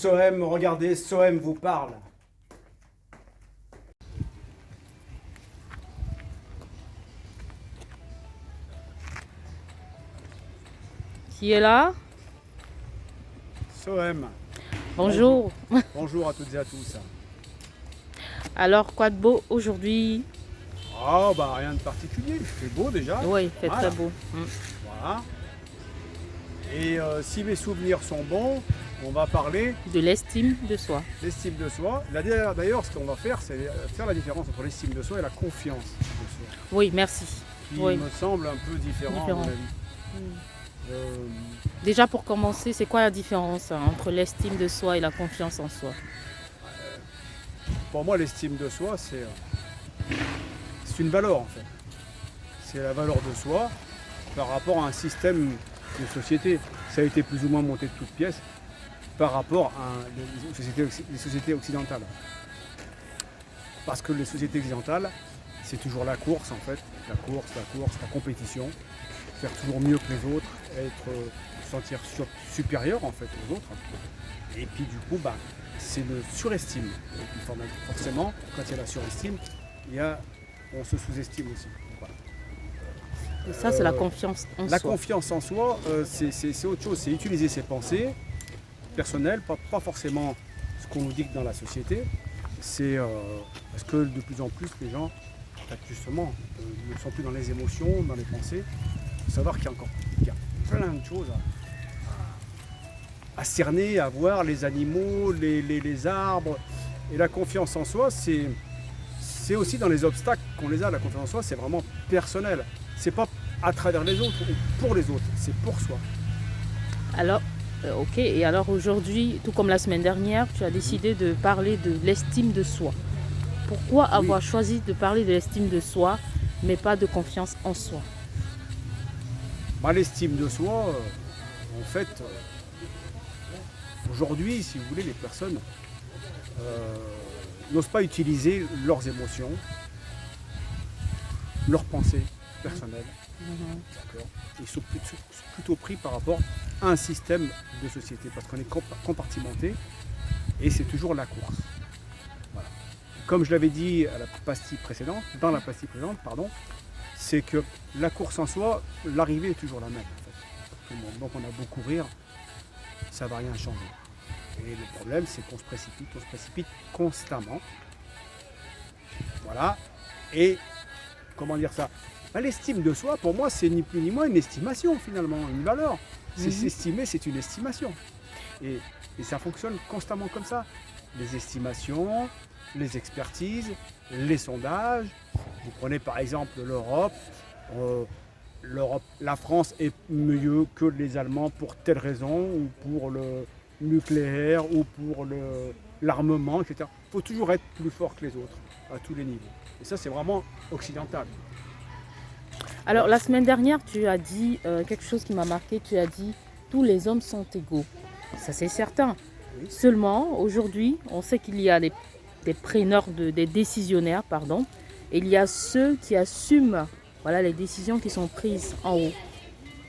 SOEM, regardez, SOEM vous parle. Qui est là? SOEM. Bonjour. Bonjour à toutes et à tous. Alors, quoi de beau aujourd'hui? Ah bah rien de particulier, il fait beau déjà. Oui, il fait Voilà. très beau. Voilà. Et si mes souvenirs sont bons, on va parler De l'estime de soi. d'estime de soi. D'ailleurs, ce qu'on va faire, c'est faire la différence entre l'estime de soi et la confiance de soi, Oui, merci. qui Oui. me semble un peu différent, à mon avis. Déjà, pour commencer, c'est quoi la différence entre l'estime de soi et la confiance en soi? Pour moi, l'estime de soi, c'est une valeur en fait. C'est la valeur de soi par rapport à un système de société. Ça a été plus ou moins monté de toutes pièces par rapport à les sociétés occidentales. Parce que les sociétés occidentales, c'est toujours la course en fait. La course, la compétition. Faire toujours mieux que les autres, se sentir supérieur en fait aux autres. Et puis du coup, c'est le surestime. Et puis, forcément, quand il y a la surestime, on se sous-estime aussi. Voilà. Et ça, c'est la confiance en La soi. confiance en soi, c'est autre chose. C'est utiliser ses pensées personnelles, pas forcément ce qu'on nous dicte dans la société. C'est parce que de plus en plus, les gens, justement, ne sont plus dans les émotions, dans les pensées. Il faut savoir qu'il y a plein de choses à cerner, à voir, les animaux, les arbres. Et la confiance en soi, c'est aussi dans les obstacles qu'on les a. La confiance en soi, c'est vraiment personnel. C'est pas à travers les autres ou pour les autres, c'est pour soi. Alors, ok. Et alors aujourd'hui, tout comme la semaine dernière, tu as décidé de parler de l'estime de soi. Pourquoi avoir choisi de parler de l'estime de soi, mais pas de confiance en soi? L'estime de soi, en fait, aujourd'hui, si vous voulez, les personnes n'osent pas utiliser leurs émotions, leurs pensées personnelles. D'accord. Ils sont plutôt pris par rapport à un système de société, parce qu'on est compartimenté et c'est toujours la course. Voilà. Comme je l'avais dit dans la pastille précédente, c'est que la course en soi, l'arrivée est toujours la même. En fait. Donc on a beau courir, ça ne va rien changer. Et le problème, c'est qu'on se précipite constamment. Voilà. Et comment dire ça? L'estime de soi, pour moi, c'est ni plus ni moins une estimation finalement, une valeur. C'est s'estimer, c'est une estimation. Et ça fonctionne constamment comme ça. Les estimations, les expertises, les sondages. Vous prenez par exemple l'Europe. La France est mieux que les Allemands pour telle raison, ou pour le nucléaire, ou pour l'armement, etc. Il faut toujours être plus fort que les autres, à tous les niveaux. Et ça, c'est vraiment occidental. Alors, la semaine dernière, tu as dit quelque chose qui m'a marqué. Tu as dit « tous les hommes sont égaux ». Ça, c'est certain. Oui. Seulement, aujourd'hui, on sait qu'il y a des preneurs, des décisionnaires, pardon. Et il y a ceux qui assument les décisions qui sont prises en haut.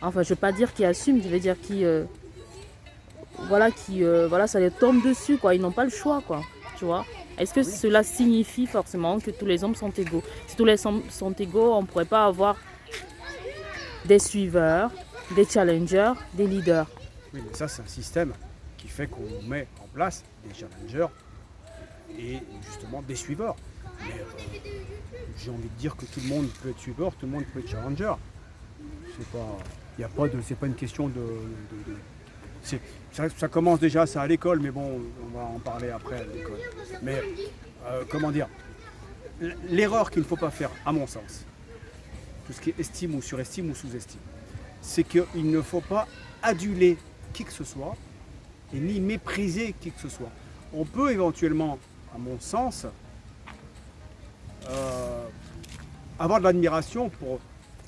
Enfin, je ne veux pas dire qui assument, je veux dire qui ça les tombe dessus, quoi. Ils n'ont pas le choix, quoi. Tu vois? Est-ce que cela signifie forcément que tous les hommes sont égaux? Si tous les hommes sont égaux, on ne pourrait pas avoir des suiveurs, des challengers, des leaders. Oui, mais ça, c'est un système qui fait qu'on met en place des challengers et justement des suiveurs. Mais j'ai envie de dire que tout le monde peut être suiveur, tout le monde peut être challenger. C'est pas une question ça commence déjà ça à l'école, mais bon, on va en parler après à l'école. Mais comment dire, l'erreur qu'il ne faut pas faire, à mon sens, tout ce qui est estime ou surestime ou sous-estime, c'est qu'il ne faut pas aduler qui que ce soit et ni mépriser qui que ce soit. On peut éventuellement, à mon sens, avoir de l'admiration pour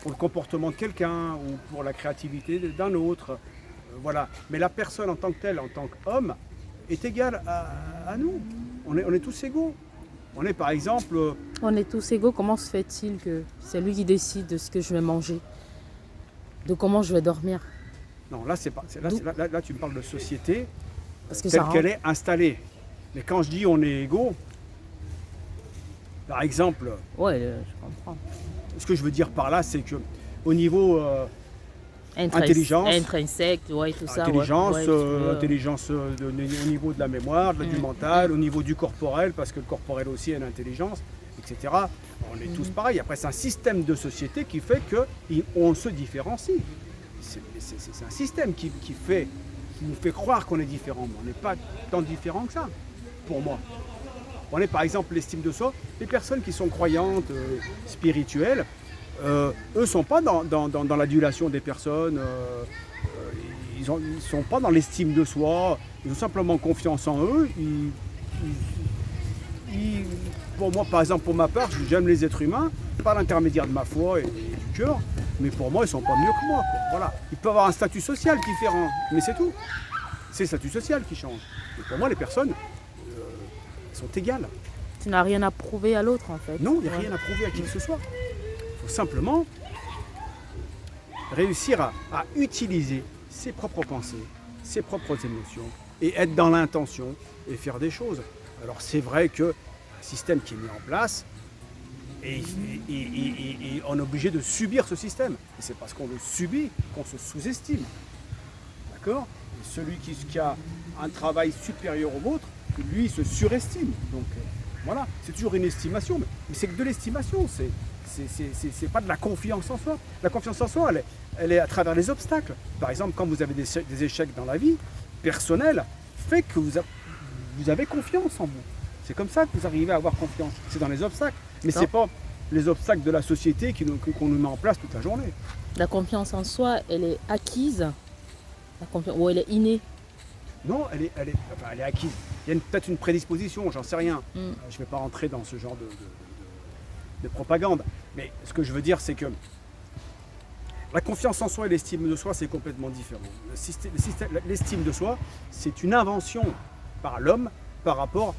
le comportement de quelqu'un ou pour la créativité d'un autre. Voilà. Mais la personne en tant que telle, en tant qu'homme, est égale à nous. On est tous égaux. On est par exemple... On est tous égaux. Comment se fait-il que c'est lui qui décide de ce que je vais manger, de comment je vais dormir? Non, là, là, tu me parles de société Parce que telle ça qu'elle est installée. Mais quand je dis on est égaux, par exemple, Ouais, je comprends. ce que je veux dire par là, c'est que au niveau intelligence, Intrinsèque, ouais, tout ça. intelligence, ouais, ouais, intelligence au niveau de la mémoire, du mental, au niveau du corporel, parce que le corporel aussi a une intelligence, etc. On est tous pareils. Après, c'est un système de société qui fait qu'on se différencie. C'est un système qui nous fait croire qu'on est différent. Mais on n'est pas tant différent que ça, pour moi. On est par exemple l'estime de soi. Les personnes qui sont croyantes, spirituelles, eux ne sont pas dans l'adulation des personnes, ils ne sont pas dans l'estime de soi, ils ont simplement confiance en eux. Pour moi, par exemple, pour ma part, j'aime les êtres humains, par l'intermédiaire de ma foi et du cœur, mais pour moi, ils ne sont pas mieux que moi, quoi. Voilà. Ils peuvent avoir un statut social différent, mais c'est tout. C'est le statut social qui change. Et pour moi, les personnes sont égales. Tu n'as rien à prouver à l'autre, en fait. Non, il n'y a rien à prouver à qui que ce soit. Il faut simplement réussir à utiliser ses propres pensées, ses propres émotions, et être dans l'intention et faire des choses. Alors c'est vrai qu'un système qui est mis en place, et on est obligé de subir ce système. Et c'est parce qu'on le subit qu'on se sous-estime. D'accord ? Et celui qui a un travail supérieur au vôtre, lui se surestime. Donc voilà, c'est toujours une estimation, mais c'est que de l'estimation, c'est pas de la confiance en soi. La confiance en soi, elle est à travers les obstacles. Par exemple, quand vous avez des échecs dans la vie, personnels, fait que vous avez confiance en vous. C'est comme ça que vous arrivez à avoir confiance. C'est dans les obstacles. Mais c'est pas les obstacles de la société qu'on nous met en place toute la journée. La confiance en soi, elle est acquise ou elle est innée? Non, elle est acquise. Il y a peut-être une prédisposition, j'en sais rien. Je ne vais pas rentrer dans ce genre de propagande. Mais ce que je veux dire, c'est que la confiance en soi et l'estime de soi, c'est complètement différent. L'estime de soi, c'est une invention par l'homme par rapport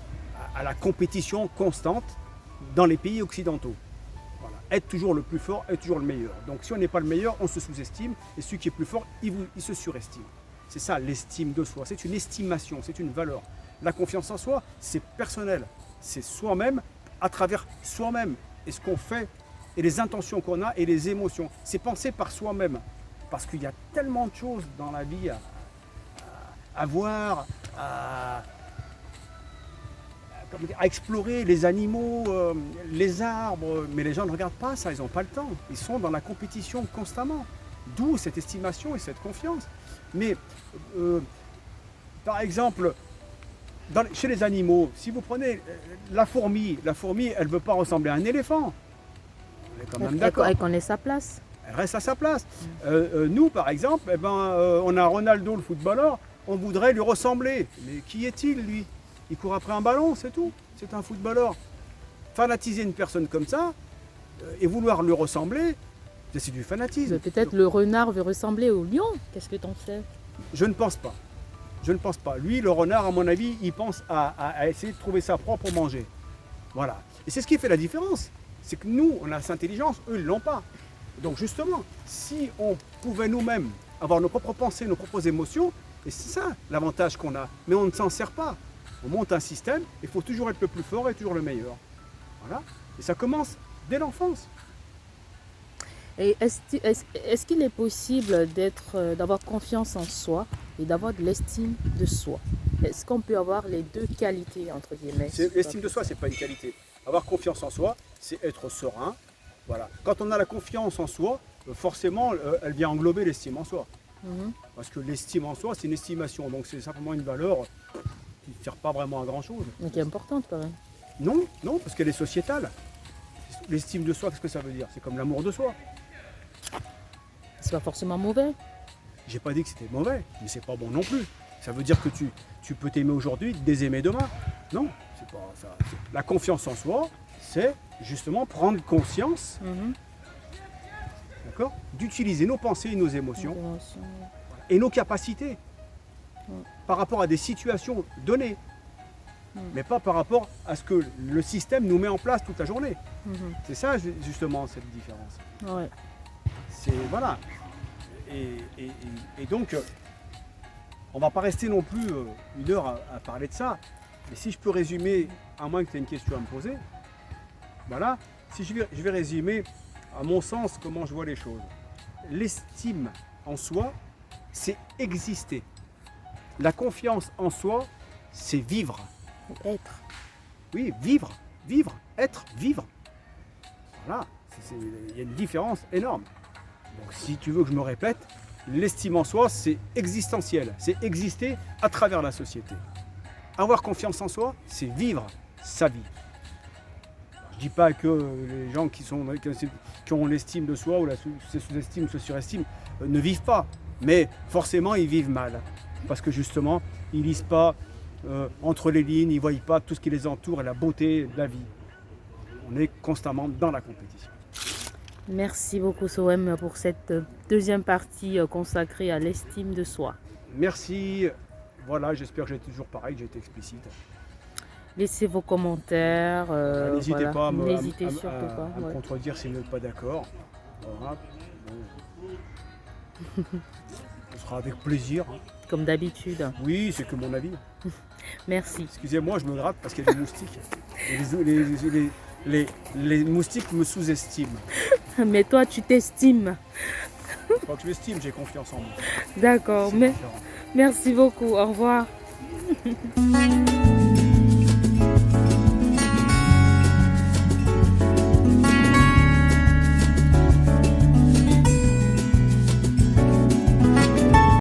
à la compétition constante dans les pays occidentaux. Voilà. Être toujours le plus fort, être toujours le meilleur. Donc si on n'est pas le meilleur, on se sous-estime, et celui qui est plus fort, il se surestime. C'est ça l'estime de soi, c'est une estimation, c'est une valeur. La confiance en soi, c'est personnel, c'est soi-même à travers soi-même, et ce qu'on fait, et les intentions qu'on a, et les émotions. C'est penser par soi-même, parce qu'il y a tellement de choses dans la vie à voir, à explorer, les animaux, les arbres, mais les gens ne regardent pas ça, ils n'ont pas le temps. Ils sont dans la compétition constamment. D'où cette estimation et cette confiance. Mais, par exemple, chez les animaux, si vous prenez la fourmi, elle ne veut pas ressembler à un éléphant. On est quand même d'accord. Elle connaît sa place. Elle reste à sa place. Nous, par exemple, on a Ronaldo, le footballeur, on voudrait lui ressembler. Mais qui est-il, lui ? Il court après un ballon, c'est tout. C'est un footballeur. Fanatiser une personne comme ça et vouloir lui ressembler, c'est du fanatisme. Peut-être le renard veut ressembler au lion. Qu'est-ce que t'en sais? Je ne pense pas. Je ne pense pas. Lui, le renard, à mon avis, il pense à essayer de trouver sa proie pour manger. Voilà. Et c'est ce qui fait la différence. C'est que nous, on a cette intelligence, eux, ils ne l'ont pas. Donc justement, si on pouvait nous-mêmes avoir nos propres pensées, nos propres émotions, et c'est ça l'avantage qu'on a. Mais on ne s'en sert pas. On monte un système, il faut toujours être le plus fort et toujours le meilleur. Voilà. Et ça commence dès l'enfance. Et est-ce qu'il est possible d'avoir confiance en soi et d'avoir de l'estime de soi? Est-ce qu'on peut avoir les deux qualités, entre guillemets? L'estime de soi, ce n'est pas une qualité. Avoir confiance en soi, c'est être serein. Voilà. Quand on a la confiance en soi, forcément, elle vient englober l'estime en soi. Parce que l'estime en soi, c'est une estimation. Donc c'est simplement une valeur qui ne sert pas vraiment à grand-chose. Mais qui est importante quand même. Non, parce qu'elle est sociétale. L'estime de soi, qu'est-ce que ça veut dire? C'est comme l'amour de soi. C'est pas forcément mauvais. J'ai pas dit que c'était mauvais, mais c'est pas bon non plus. Ça veut dire que tu peux t'aimer aujourd'hui, te désaimer demain. Non, c'est pas ça. La confiance en soi, c'est justement prendre conscience, d'accord, d'utiliser nos pensées et nos émotions et nos capacités par rapport à des situations données, mais pas par rapport à ce que le système nous met en place toute la journée. C'est ça justement cette différence. Ouais. Voilà. Et donc, on va pas rester non plus 1 heure à parler de ça. Mais si je peux résumer, à moins que tu aies une question à me poser, voilà, si je vais résumer à mon sens comment je vois les choses. L'estime en soi, c'est exister. La confiance en soi, c'est vivre. Être. Oui, vivre, être, vivre. Voilà, il y a une différence énorme. Donc si tu veux que je me répète, l'estime en soi, c'est existentiel, c'est exister à travers la société. Avoir confiance en soi, c'est vivre sa vie. Je ne dis pas que les gens qui ont l'estime de soi ou la sous-estime ou se surestime ne vivent pas, mais forcément ils vivent mal. Parce que justement, ils ne lisent pas entre les lignes, ils ne voient pas tout ce qui les entoure et la beauté de la vie. On est constamment dans la compétition. Merci beaucoup Soem pour cette deuxième partie consacrée à l'estime de soi. Merci. Voilà, j'espère que j'ai été toujours pareil, que j'ai été explicite. Laissez vos commentaires. N'hésitez voilà. pas à N'hésitez surtout pas. me contredire si vous n'êtes pas d'accord. Voilà. Bon. Ce sera avec plaisir. Comme d'habitude. Oui, c'est que mon avis. Merci. Excusez-moi, je me gratte parce qu'il y a des moustiques. Et les moustiques me sous-estiment. Mais toi, tu t'estimes. Pas que je m'estime, j'ai confiance en moi. D'accord. Merci beaucoup. Au revoir.